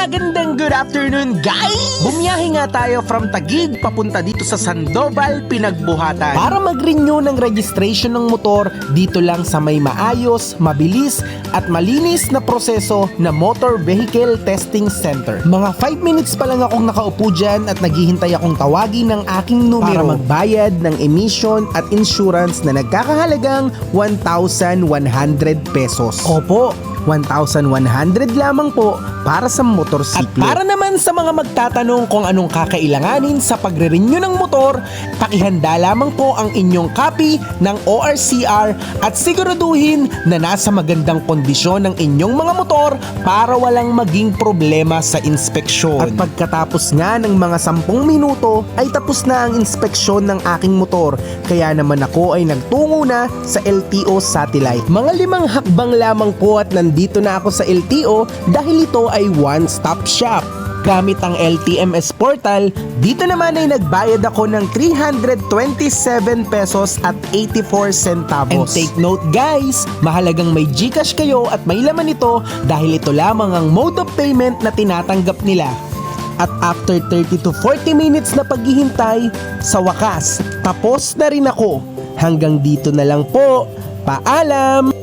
Magandang good afternoon, guys! Bumiyahe nga tayo from Taguig papunta dito sa Sandoval, Pinagbuhatan para mag-renew ng registration ng motor dito lang sa may maayos, mabilis at malinis na proseso na Motor Vehicle Testing Center. Mga 5 minutes pa lang akong nakaupo dyan at naghihintay akong tawagin ng aking numero para magbayad ng emission at insurance na nagkakahalagang 1,100 pesos. Opo, 1,100 lamang po para sa motorsiklo. At para naman sa mga magtatanong kung anong kakailanganin sa pagre-renew ng motor, pakihanda lamang po ang inyong copy ng ORCR at siguraduhin na nasa magandang kondisyon ng inyong mga motor para walang maging problema sa inspeksyon. At pagkatapos nga ng mga 10 minuto ay tapos na ang inspeksyon ng aking motor, kaya naman ako ay nagtungo na sa LTO Satellite. Mga 5 hakbang lamang po at nandito na ako sa LTO dahil ito ay one-stop shop. Gamit ang LTMS portal, dito naman ay nagbayad ako ng 327 pesos at 84 centavos. And take note guys, mahalagang may GCash kayo at may laman ito dahil ito lamang ang mode of payment na tinatanggap nila. At after 30 to 40 minutes na paghihintay, sa wakas, tapos na rin ako. Hanggang dito na lang po. Paalam!